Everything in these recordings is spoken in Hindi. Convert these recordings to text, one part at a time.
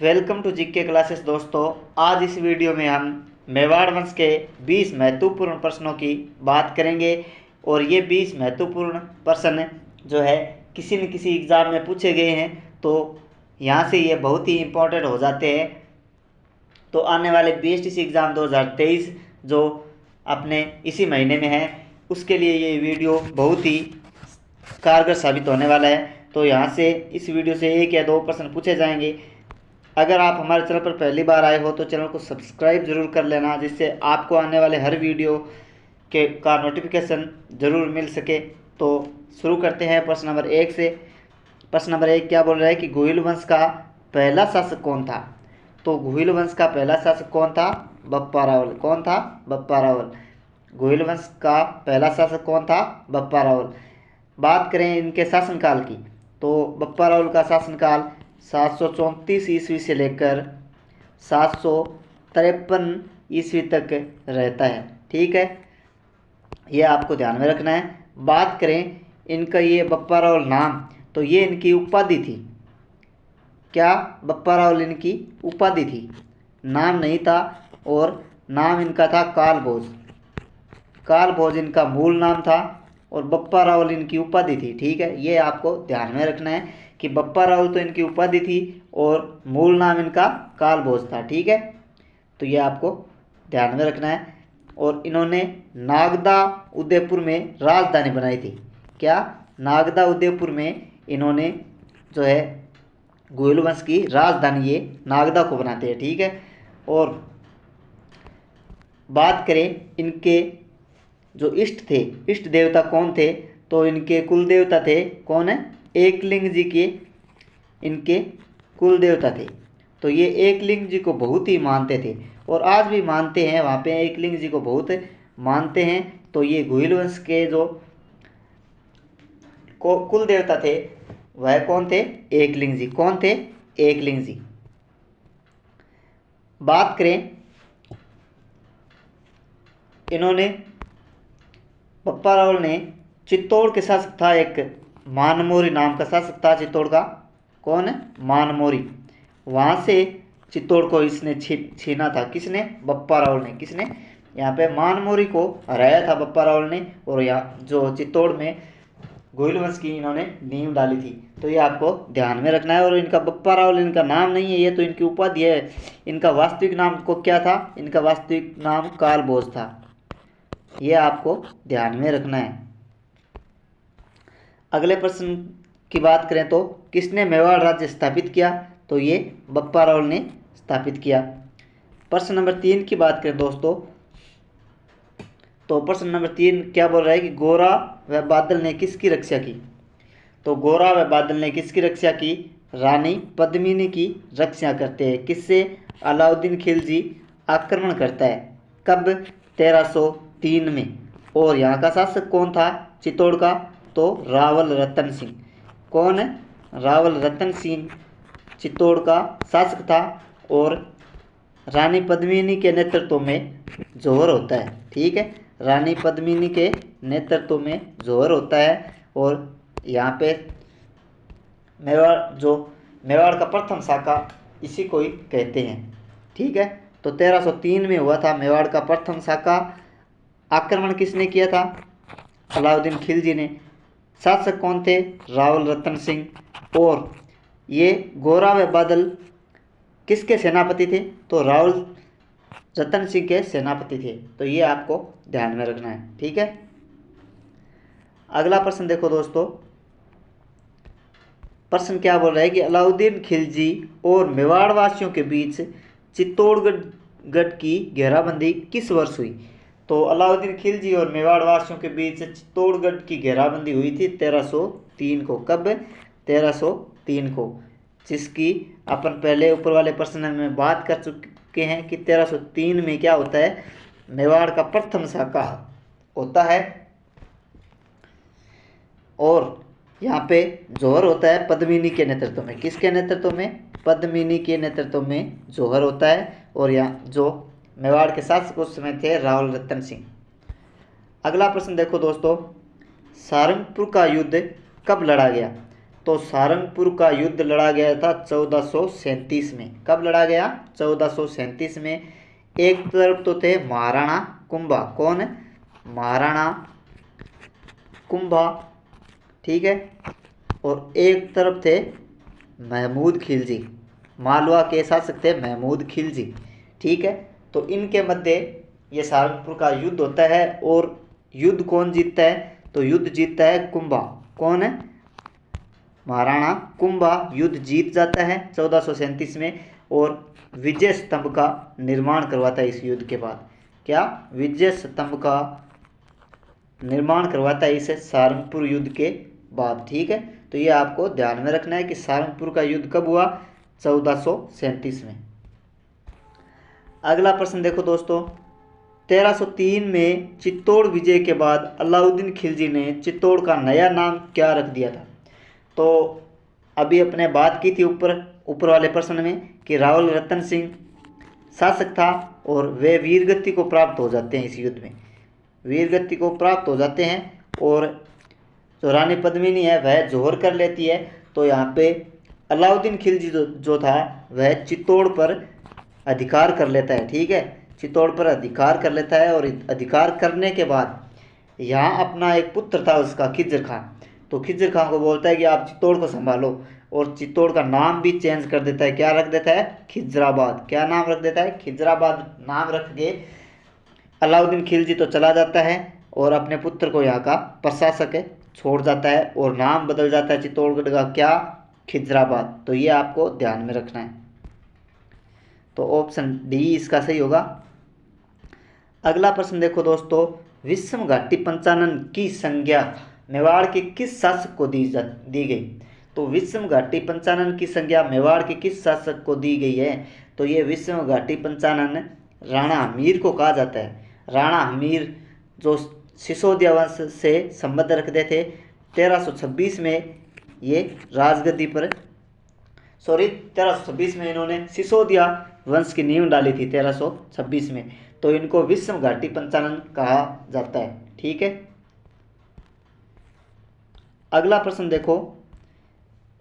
वेलकम टू जीके क्लासेस दोस्तों। आज इस वीडियो में हम मेवाड़ वंश के 20 महत्वपूर्ण प्रश्नों की बात करेंगे और ये 20 महत्वपूर्ण प्रश्न जो है किसी न किसी एग्ज़ाम में पूछे गए हैं, तो यहाँ से ये बहुत ही इम्पोर्टेंट हो जाते हैं। तो आने वाले बीएसटीसी एग्ज़ाम 2023 जो अपने इसी महीने में है, उसके लिए ये वीडियो बहुत ही कारगर साबित होने वाला है। तो यहाँ से इस वीडियो से 1 या 2 प्रश्न पूछे जाएंगे। अगर आप हमारे चैनल पर पहली बार आए हो तो चैनल को सब्सक्राइब जरूर कर लेना, जिससे आपको आने वाले हर वीडियो का नोटिफिकेशन ज़रूर मिल सके। तो शुरू करते हैं प्रश्न नंबर 1 से। प्रश्न नंबर 1 क्या बोल रहा है कि घुइल वंश का पहला शासक कौन था। तो घुइल वंश का पहला शासक कौन था? बप्पा रावल। कौन था? बप्पा रावल। घुइल वंश का पहला शासक कौन था? बप्पा रावल। बात करें इनके शासनकाल की, तो बप्पा रावल का शासनकाल 734 ईस्वी से लेकर 753 ईस्वी तक रहता है। ठीक है, ये आपको ध्यान में रखना है। बात करें इनका ये बप्पा रावल नाम, तो ये इनकी उपाधि थी। क्या? बप्पा रावल इनकी उपाधि थी, नाम नहीं था। और नाम इनका था काल भोज। काल भोज इनका मूल नाम था और बप्पा रावल इनकी उपाधि थी। ठीक है, ये आपको ध्यान में रखना है कि बप्पा रावल तो इनकी उपाधि थी और मूल नाम इनका काल भोज था। ठीक है, तो ये आपको ध्यान में रखना है। और इन्होंने नागदा उदयपुर में राजधानी बनाई थी। क्या? नागदा उदयपुर में इन्होंने जो है घुइल वंश की राजधानी ये नागदा को बनाते हैं। ठीक है, और बात करें इनके जो इष्ट थे, इष्ट देवता कौन थे, तो इनके कुल देवता थे कौन है? एकलिंग जी के इनके कुल देवता थे। तो ये एकलिंग जी को बहुत ही मानते थे और आज भी मानते हैं, वहाँ पे एकलिंग जी को बहुत मानते हैं। तो ये घुइल वंश के जो कुल देवता थे वह कौन थे? एकलिंग जी। कौन थे? एकलिंग जी। बात करें इन्होंने बप्पा रावल ने चित्तौड़ के शासक था, एक मानमोरी नाम का शासक था चित्तौड़ का। कौन है? मानमोरी। वहाँ से चित्तौड़ को इसने छीना था। किसने? बप्पा रावल ने। किसने? यहाँ पे मानमोरी को हराया था बप्पा रावल ने, और यहाँ जो चित्तौड़ में घुइल वंश की इन्होंने नींव डाली थी। तो ये आपको ध्यान में रखना है। और इनका बप्पा रावल इनका नाम नहीं है, ये तो इनकी उपाधि है। इनका वास्तविक नाम को क्या था? इनका वास्तविक नाम काल भोज था। ये आपको ध्यान में रखना है। अगले प्रश्न की बात करें तो किसने मेवाड़ राज्य स्थापित किया? तो ये बप्पा रावल ने स्थापित किया। प्रश्न नंबर 3 की बात करें दोस्तों, तो प्रश्न नंबर 3 क्या बोल रहा है कि गोरा व बादल ने किसकी रक्षा की। तो गोरा व बादल ने किसकी रक्षा की? रानी पद्मिनी की रक्षा करते हैं। किससे? अलाउद्दीन खिलजी आक्रमण करता है। कब? 1303 में। और यहाँ का शासक कौन था चित्तौड़ का? तो रावल रतन सिंह। कौन है? रावल रतन सिंह चित्तौड़ का शासक था। और रानी पद्मिनी के नेतृत्व में जौहर होता है। ठीक है, रानी पद्मिनी के नेतृत्व में जौहर होता है। और यहाँ पे मेवाड़ का प्रथम शाखा इसी को ही कहते हैं। ठीक है, तो 1303 में हुआ था मेवाड़ का प्रथम शाखा। आक्रमण किसने किया था? अलाउद्दीन खिलजी ने। शासक कौन थे? रावल रतन सिंह। और ये गोरा व बादल किसके सेनापति थे? तो रावल रतन सिंह के सेनापति थे। तो ये आपको ध्यान में रखना है। ठीक है, अगला प्रश्न देखो दोस्तों। प्रश्न क्या बोल रहा है कि अलाउद्दीन खिलजी और मेवाड़ वासियों के बीच चित्तौड़गढ़ की घेराबंदी किस वर्ष हुई? तो अलाउद्दीन खिलजी और मेवाड़ वासियों के बीच चित्तौड़गढ़ की घेराबंदी हुई थी 1303 को। कब? 1303 को, जिसकी अपन पहले ऊपर वाले प्रश्न में बात कर चुके हैं कि 1303 में क्या होता है? मेवाड़ का प्रथम शाखा होता है। और यहाँ पे जौहर होता है पद्मिनी के नेतृत्व में। किसके नेतृत्व में? पद्मिनी के नेतृत्व में जौहर होता है। और यहाँ जो मेवाड़ के शासक उस समय थे रावल रतन सिंह। अगला प्रश्न देखो दोस्तों, सहारनपुर का युद्ध कब लड़ा गया? तो सारंगपुर का युद्ध लड़ा गया था 1437 में। कब लड़ा गया? 1437 में। एक तरफ तो थे महाराणा कुंभा। कौन? महाराणा कुंभा, ठीक है। और एक तरफ थे महमूद खिलजी, मालवा के शासक थे महमूद खिलजी, ठीक है। तो इनके मध्य ये सारंगपुर का युद्ध होता है। और युद्ध कौन जीतता है? तो युद्ध जीतता है कुंभा। कौन है? महाराणा कुंभा युद्ध जीत जाता है 1437 में और विजय स्तंभ का निर्माण करवाता है इस युद्ध के बाद। क्या? विजय स्तंभ का निर्माण करवाता है इस सारंगपुर युद्ध के बाद, ठीक है। तो ये आपको ध्यान में रखना है कि सारंगपुर का युद्ध कब हुआ? 1437 में। अगला प्रश्न देखो दोस्तों, 1303 में चित्तौड़ विजय के बाद अलाउद्दीन खिलजी ने चित्तौड़ का नया नाम क्या रख दिया था? तो अभी अपने बात की थी ऊपर वाले प्रश्न में कि रावल रतन सिंह शासक था और वे वीरगति को प्राप्त हो जाते हैं इस युद्ध में, वीरगति को प्राप्त हो जाते हैं। और जो रानी पद्मिनी है वह जोहर कर लेती है। तो यहाँ पे अलाउद्दीन खिलजी जो था वह चित्तौड़ पर अधिकार कर लेता है, ठीक है। चित्तौड़ पर अधिकार कर लेता है और अधिकार करने के बाद यहाँ अपना एक पुत्र था उसका, खिज्र खां। तो खिज्र खां को बोलता है कि आप चित्तौड़ को संभालो और चित्तौड़ का नाम भी चेंज कर देता है। क्या रख देता है? खिजराबाद। क्या नाम रख देता है? खिजराबाद नाम रख के अलाउद्दीन खिलजी तो चला जाता है और अपने पुत्र को यहाँ का प्रशासक है छोड़ जाता है और नाम बदल जाता है चित्तौड़गढ़ का। क्या? खिजराबाद। तो ये आपको ध्यान में रखना है। तो ऑप्शन डी इसका सही होगा। अगला प्रश्न देखो दोस्तों, विषम घाटी पंचानन की संज्ञा मेवाड़ के किस शासक को दी गई? तो विषम घाटी पंचानन की संज्ञा मेवाड़ के किस शासक को दी गई है? तो ये विषम घाटी पंचानन राणा हमीर को कहा जाता है। राणा हमीर जो सिसोदिया वंश से संबंध रखते थे, 1326 में ये राजगद्दी पर 1326 में इन्होंने सिसोदिया वंश की नींव डाली थी 1326 में। तो इनको विषम घाटी पंचानन कहा जाता है, ठीक है। अगला प्रश्न देखो,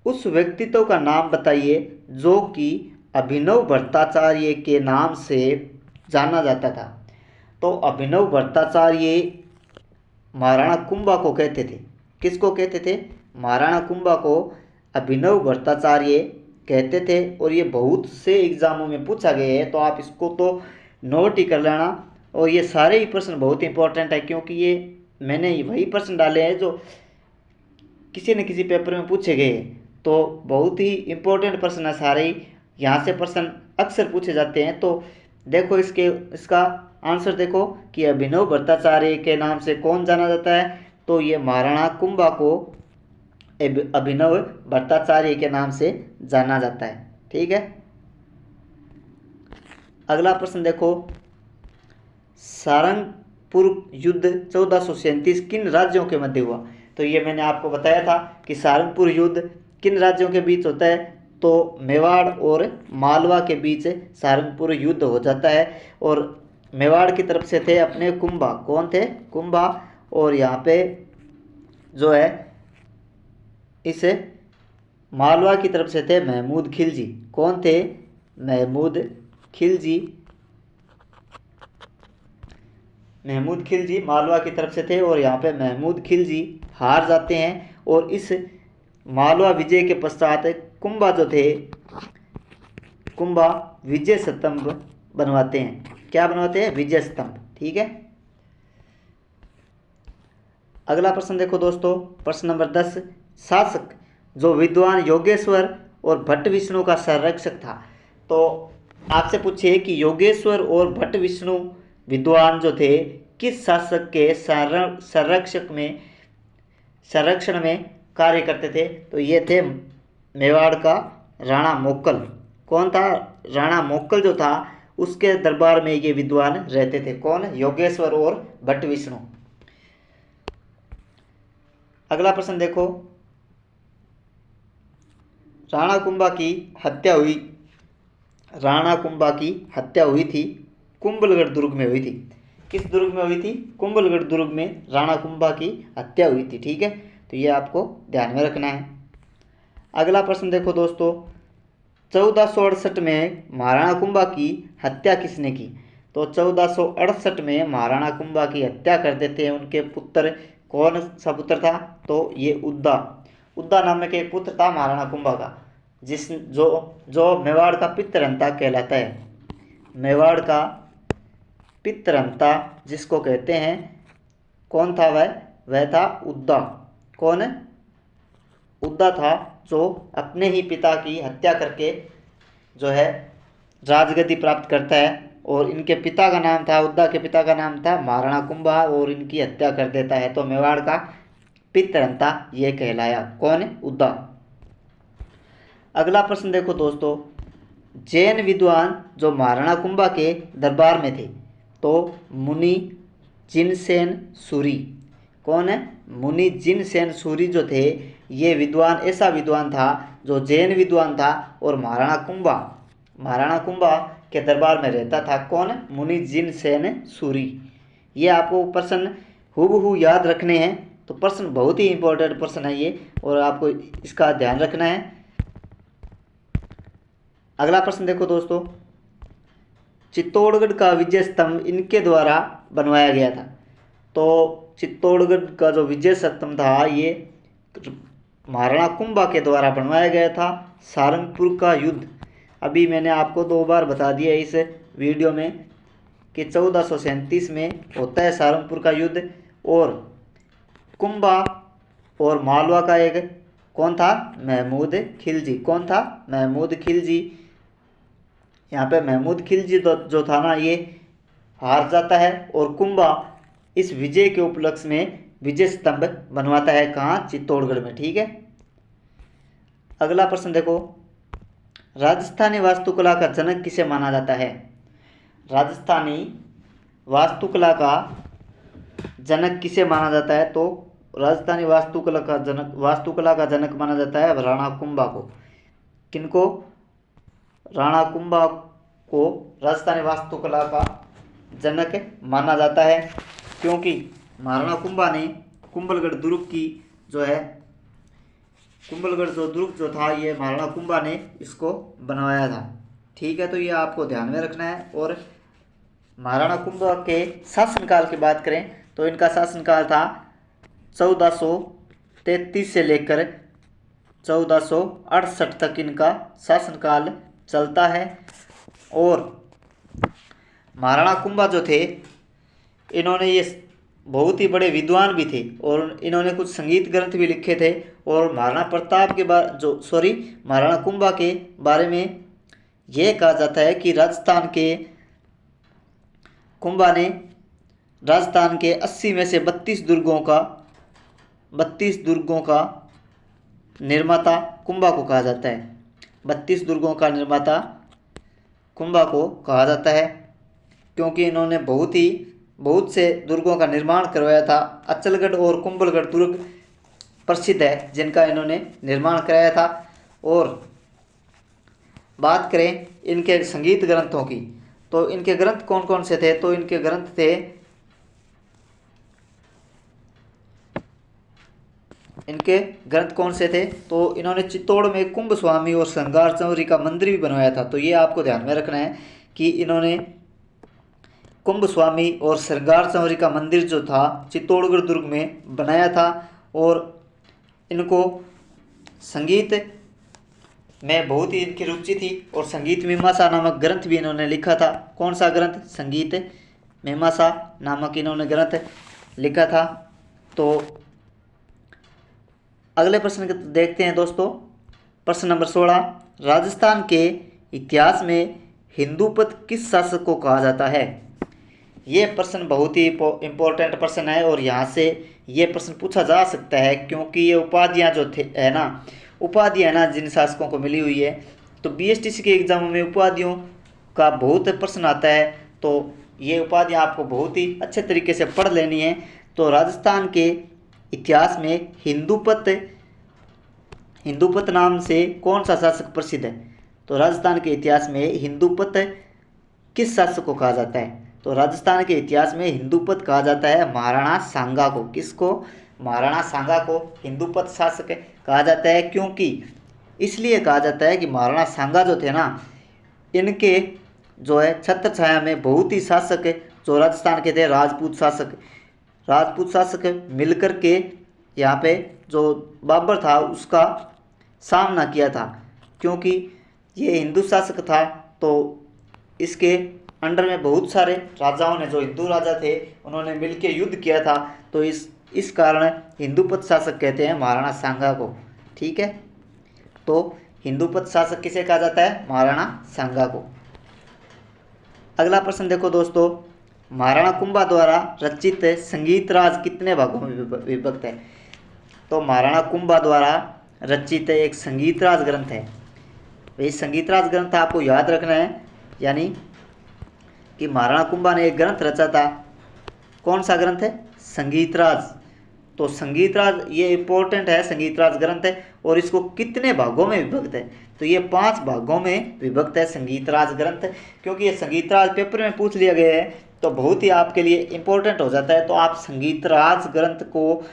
उस व्यक्तित्व का नाम बताइए जो कि अभिनव भट्टाचार्य के नाम से जाना जाता था। तो अभिनव भट्टाचार्य महाराणा कुंभा को कहते थे। किसको कहते थे? महाराणा कुंभा को अभिनव भट्टाचार्य कहते थे। और ये बहुत से एग्जामों में पूछा गया है, तो आप इसको तो नोट ही कर लेना। और ये सारे ही प्रश्न बहुत इंपॉर्टेंट है क्योंकि ये मैंने वही प्रश्न डाले हैं जो किसी न किसी पेपर में पूछे गए। तो बहुत ही इंपॉर्टेंट प्रश्न है सारे ही, यहाँ से प्रश्न अक्सर पूछे जाते हैं। तो देखो इसका आंसर देखो कि अभिनव भट्टाचार्य के नाम से कौन जाना जाता है? तो ये महाराणा कुंभा को अभिनव भट्टाचार्य के नाम से जाना जाता है, ठीक है। अगला प्रश्न देखो, सारंगपुर युद्ध 1437 किन राज्यों के मध्य हुआ? तो ये मैंने आपको बताया था कि सारंगपुर युद्ध किन राज्यों के बीच होता है? तो मेवाड़ और मालवा के बीच सारंगपुर युद्ध हो जाता है। और मेवाड़ की तरफ से थे अपने कुंभा। कौन थे? कुंभा। और यहाँ पे जो है इस मालवा की तरफ से थे महमूद खिलजी। कौन थे? महमूद खिलजी। महमूद खिलजी मालवा की तरफ से थे और यहाँ पे महमूद खिलजी हार जाते हैं। और इस मालवा विजय के पश्चात कुंभा जो थे, कुंभा विजय स्तंभ बनवाते हैं। क्या बनवाते हैं? विजय स्तंभ, ठीक है। अगला प्रश्न देखो दोस्तों, प्रश्न नंबर 10, शासक जो विद्वान योगेश्वर और भट्ट विष्णु का संरक्षक था। तो आपसे पूछिए कि योगेश्वर और भट्ट विष्णु विद्वान जो थे किस शासक के संरक्षण में कार्य करते थे? तो ये थे मेवाड़ का राणा मोक्कल। कौन था? राणा मोक्कल जो था उसके दरबार में ये विद्वान रहते थे। कौन? योगेश्वर और भट्ट विष्णु। अगला प्रश्न देखो, राणा कुंभा की हत्या हुई। राणा कुंभा की हत्या हुई थी कुंभलगढ़ दुर्ग में हुई थी। किस दुर्ग में हुई थी? कुंभलगढ़ दुर्ग में राणा कुंभा की हत्या हुई थी, ठीक है। तो ये आपको ध्यान में रखना है। अगला प्रश्न देखो दोस्तों, 1468 में महाराणा कुंभा की हत्या किसने की? तो 1468 में महाराणा कुंभा की हत्या कर देते हैं उनके पुत्र। कौन सा पुत्र था? तो ये उद्दा नामक एक पुत्र था महाराणा कुंभा का, जिस जो मेवाड़ का पितरंता कहलाता है। मेवाड़ का पितरंता जिसको कहते हैं, कौन था वह था उद्दा। कौन? उद्दा था, जो अपने ही पिता की हत्या करके जो है राजगद्दी प्राप्त करता है। और इनके पिता का नाम था, उद्दा के पिता का नाम था महाराणा कुंभा, और इनकी हत्या कर देता है। तो मेवाड़ का पितरंता ये कहलाया। कौन? उद्दा। अगला प्रश्न देखो दोस्तों, जैन विद्वान जो महाराणा कुंभा के दरबार में थे, तो मुनि जिनसेन सूरी। कौन है? मुनि जिनसेन सूरी जो थे, ये विद्वान ऐसा विद्वान था जो जैन विद्वान था और महाराणा कुंभा के दरबार में रहता था। कौन? मुनि जिनसेन सूरी। ये आपको प्रश्न हूबहू याद रखने हैं। तो प्रश्न बहुत ही इंपॉर्टेंट प्रश्न है ये, और आपको इसका ध्यान रखना है। अगला प्रश्न देखो दोस्तों, चित्तौड़गढ़ का विजय स्तंभ इनके द्वारा बनवाया गया था। तो चित्तौड़गढ़ का जो विजय स्तंभ था, ये महाराणा कुंभा के द्वारा बनवाया गया था। सारंगपुर का युद्ध, अभी मैंने आपको 2 बार बता दिया इस वीडियो में कि 1437 में होता है सारंगपुर का युद्ध। और कुंभा और मालवा का एक कौन था? महमूद खिलजी। कौन था? महमूद खिलजी। यहाँ पे महमूद खिलजी जो था ना, ये हार जाता है, और कुंभा इस विजय के उपलक्ष्य में विजय स्तंभ बनवाता है। कहाँ? चित्तौड़गढ़ में। ठीक है। अगला प्रश्न देखो, राजस्थानी वास्तुकला का जनक किसे माना जाता है? राजस्थानी वास्तुकला का जनक किसे माना जाता है? तो राजस्थानी वास्तुकला का जनक माना जाता है राणा कुंभा को। किनको? राणा कुंभा को राजस्थानी वास्तुकला का जनक माना जाता है, क्योंकि महाराणा कुंभा ने कुंभलगढ़ दुर्ग की कुंभलगढ़ जो दुर्ग जो था, ये महाराणा कुंभा ने इसको बनवाया था। ठीक है। तो ये आपको ध्यान में रखना है। और महाराणा कुंभा के शासनकाल की बात करें तो इनका शासनकाल था 1433 से लेकर 1468 तक इनका शासनकाल चलता है। और महाराणा कुंभा जो थे, इन्होंने ये बहुत ही बड़े विद्वान भी थे, और इन्होंने कुछ संगीत ग्रंथ भी लिखे थे। और महाराणा कुंभा के बारे में यह कहा जाता है कि कुंभा ने राजस्थान के 80 में से 32 दुर्गों का निर्माता कुंभा को कहा जाता है। 32 दुर्गों का निर्माता कुंभा को कहा जाता है, क्योंकि इन्होंने बहुत से दुर्गों का निर्माण करवाया था। अचलगढ़ और कुंभलगढ़ दुर्ग प्रसिद्ध है, जिनका इन्होंने निर्माण कराया था। और बात करें इनके संगीत ग्रंथों की, तो इनके ग्रंथ कौन कौन से थे? तो इनके ग्रंथ थे, तो इन्होंने चित्तौड़ में कुंभ स्वामी और श्रृंगार चौरी का मंदिर भी बनवाया था। तो ये आपको ध्यान में रखना है कि इन्होंने कुंभ स्वामी और श्रृंगार चौरी का मंदिर जो था चित्तौड़गढ़ दुर्ग में बनाया था। और इनको संगीत में बहुत ही इनकी रुचि थी, और संगीत मीमांसा नामक ग्रंथ भी इन्होंने लिखा था। कौन सा ग्रंथ? संगीत मीमांसा नामक इन्होंने ग्रंथ लिखा था। तो अगले प्रश्न देखते हैं दोस्तों, प्रश्न नंबर 16, राजस्थान के इतिहास में हिंदूपत किस शासक को कहा जाता है? ये प्रश्न बहुत ही इम्पोर्टेंट प्रश्न है, और यहाँ से ये प्रश्न पूछा जा सकता है, क्योंकि ये उपाधियाँ उपाधियाँ ना जिन शासकों को मिली हुई है। तो बीएसटीसी के एग्जामों में उपाधियों का बहुत प्रश्न आता है, तो ये उपाधियाँ आपको बहुत ही अच्छे तरीके से पढ़ लेनी है। तो राजस्थान के इतिहास में हिंदूपत नाम से कौन सा शासक प्रसिद्ध है? तो राजस्थान के इतिहास में हिंदूपत किस शासक को कहा जाता है? तो राजस्थान के इतिहास में हिंदूपत कहा जाता है महाराणा सांगा को। किसको? महाराणा सांगा को हिंदूपत शासक कहा जाता है, क्योंकि इसलिए कहा जाता है कि महाराणा सांगा जो थे ना, इनके जो है छत्र छाया में बहुत ही शासक जो राजस्थान के थे, राजपूत शासक मिलकर के यहाँ पे जो बाबर था उसका सामना किया था। क्योंकि ये हिंदू शासक था तो इसके अंडर में बहुत सारे राजाओं ने, जो हिंदू राजा थे, उन्होंने मिलकर युद्ध किया था। तो इस कारण हिंदूपद शासक कहते हैं महाराणा सांगा को। ठीक है, तो हिंदूपद शासक किसे कहा जाता है? महाराणा सांगा को। अगला प्रश्न देखो दोस्तों, महाराणा कुंभा द्वारा रचित संगीत राज कितने भागों में विभक्त है? तो महाराणा कुंभा द्वारा रचित एक संगीत राज ग्रंथ है। वही संगीत राज ग्रंथ आपको याद रखना है, यानी कि महाराणा कुंभा ने एक ग्रंथ रचा था। कौन सा ग्रंथ है? संगीत राज। तो संगीत राज ये इंपॉर्टेंट है, संगीत राज ग्रंथ है। और इसको कितने भागों में विभक्त है? तो ये 5 भागों में विभक्त है संगीत राज ग्रंथ। क्योंकि ये संगीत राज पेपर में पूछ लिया गया है तो बहुत ही आपके लिए इंपॉर्टेंट हो जाता है। तो आप संगीत राज ग्रंथ को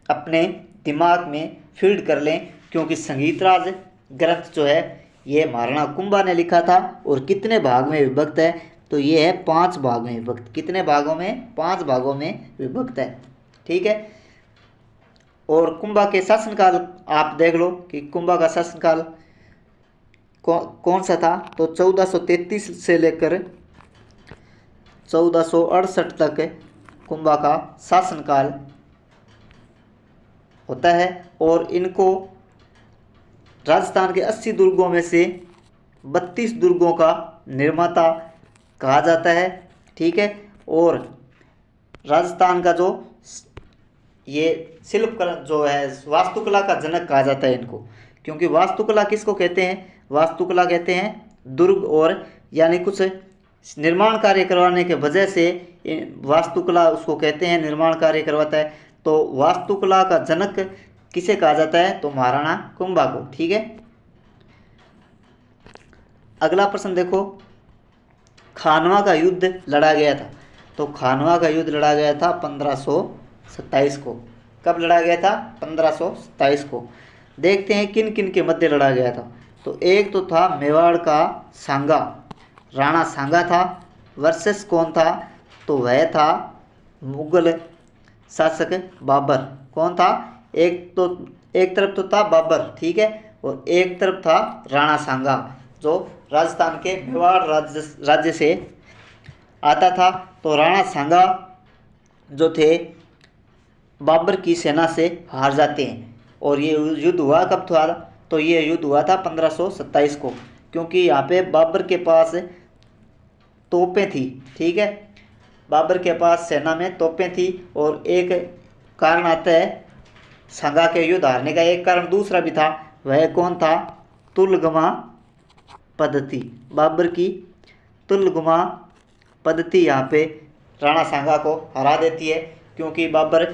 अपने दिमाग में फीड कर लें, क्योंकि संगीत राज ग्रंथ जो है ये महाराणा कुंभा ने लिखा था। और कितने भाग में विभक्त है? तो ये है 5 भाग में विभक्त। कितने भागों में? 5 भागों में विभक्त है। ठीक है, और कुंभा के शासनकाल आप देख लो कि कुंभा का शासनकाल कौन सा था? तो 1433 से लेकर 1468 तक कुंभा का शासनकाल होता है। और इनको राजस्थान के 80 दुर्गों में से 32 दुर्गों का निर्माता कहा जाता है। ठीक है, और राजस्थान का जो ये शिल्पकला जो है, वास्तुकला का जनक कहा जाता है इनको। क्योंकि वास्तुकला किसको कहते हैं? वास्तुकला कहते हैं दुर्ग और यानी कुछ निर्माण कार्य करवाने के वजह से वास्तुकला उसको कहते हैं, निर्माण कार्य करवाता है। तो वास्तुकला का जनक किसे कहा जाता है? तो महाराणा कुंभा को। ठीक है, अगला प्रश्न देखो, खानवा का युद्ध लड़ा गया था। तो खानवा का युद्ध लड़ा गया था 1527 को। कब लड़ा गया था? 1527 को। देखते हैं किन किन के मध्य लड़ा गया था। तो एक तो था मेवाड़ का सांगा, राणा सांगा था। वर्सेस कौन था? तो वह था मुगल शासक बाबर। कौन था? एक तरफ तो था बाबर, ठीक है, और एक तरफ था राणा सांगा जो राजस्थान के मेवाड़ राज्य से आता था। तो राणा सांगा जो थे बाबर की सेना से हार जाते हैं। और ये युद्ध हुआ कब था? तो ये युद्ध हुआ था 1527 को। क्योंकि यहाँ पे बाबर के पास तोपें थी। ठीक है, बाबर के पास सेना में तोपें थी। और एक कारण आता है सांगा के युद्ध हारने का, एक कारण दूसरा भी था। वह कौन था? तुलगमा पद्धति। बाबर की तुलगमा पद्धति यहाँ पे राणा सांगा को हरा देती है। क्योंकि बाबर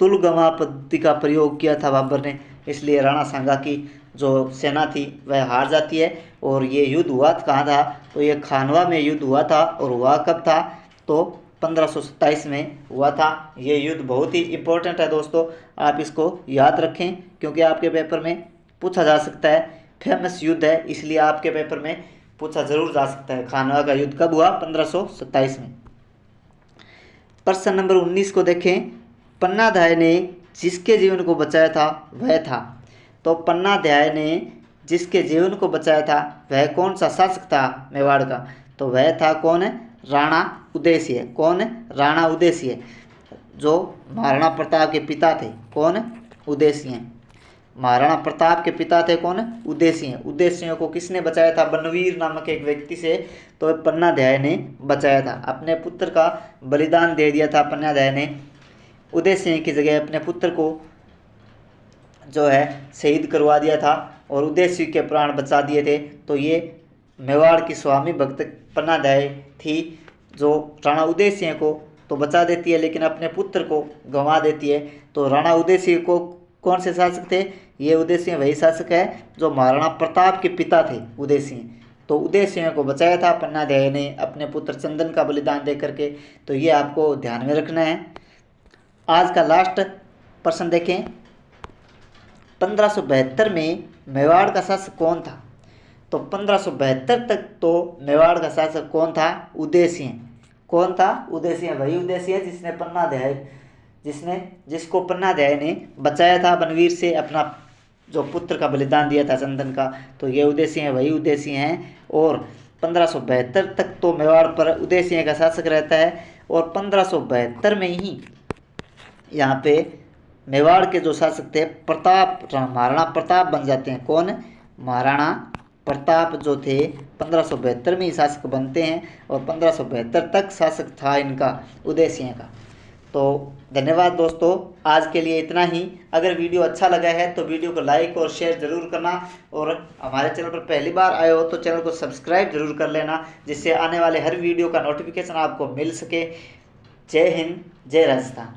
तुलगमा पद्धति का प्रयोग किया था बाबर ने, इसलिए राणा सांगा की जो सेना थी वह हार जाती है। और ये युद्ध हुआ कहाँ था? तो ये खानवा में युद्ध हुआ था। और हुआ कब था? तो 1527 में हुआ था। ये युद्ध बहुत ही इम्पोर्टेंट है दोस्तों, आप इसको याद रखें क्योंकि आपके पेपर में पूछा जा सकता है। फेमस युद्ध है इसलिए आपके पेपर में पूछा जरूर जा सकता है। खानवा का युद्ध कब हुआ? 1527 में। प्रश्न नंबर 19 को देखें, पन्नाध्याय ने जिसके जीवन को बचाया था वह था। तो पन्नाध्याय ने जिसके जीवन को बचाया था वह कौन सा शासक था मेवाड़ का? तो वह था कौन? राणा उदयसिंह। कौन? राणा उदयसिंह, जो महाराणा प्रताप के पिता थे। कौन? उदयसिंह। महाराणा प्रताप के पिता थे कौन? उदयसिंह। उदयसिंह को किसने बचाया था? बनवीर नामक एक व्यक्ति से। तो पन्नाध्याय ने बचाया था, अपने पुत्र का बलिदान दे दिया था पन्नाध्याय ने। उदयसिंह की जगह अपने पुत्र को जो है शहीद करवा दिया था और उदयसिंह के प्राण बचा दिए थे। तो ये मेवाड़ की स्वामी भक्त पन्नाध्याय थी, जो राणा उदयसिंह को तो बचा देती है लेकिन अपने पुत्र को गंवा देती है। तो राणा उदयसिंह को कौन से शासक थे? ये उदयसिंह वही शासक है जो महाराणा प्रताप के पिता थे, उदयसिंह। तो उदयसिंह को बचाया था पन्नाध्याय ने अपने पुत्र चंदन का बलिदान दे करके। तो ये आपको ध्यान में रखना है। आज का लास्ट प्रश्न देखें, 1572 में मेवाड़ का शासक कौन था? तो 1572 तक तो मेवाड़ का शासक कौन था? उदय सिंह। कौन था? उदय सिंह। वही उदय सिंह जिसको पन्नाध्याय ने बचाया था बनवीर से, अपना जो पुत्र का बलिदान दिया था चंदन का। तो ये उदय सिंह वही उदय सिंह हैं। और 1572 तक तो मेवाड़ पर उदय सिंह का शासक रहता है। और 1572 में ही यहाँ पे मेवाड़ के जो शासक थे महाराणा प्रताप बन जाते हैं। कौन? महाराणा प्रताप जो थे 1572 में ही शासक बनते हैं। और 1572 तक शासक था इनका, उदय सिंह का। तो धन्यवाद दोस्तों, आज के लिए इतना ही। अगर वीडियो अच्छा लगा है तो वीडियो को लाइक और शेयर ज़रूर करना, और हमारे चैनल पर पहली बार आए हो तो चैनल को सब्सक्राइब जरूर कर लेना, जिससे आने वाले हर वीडियो का नोटिफिकेशन आपको मिल सके। जय हिंद, जय राजस्थान।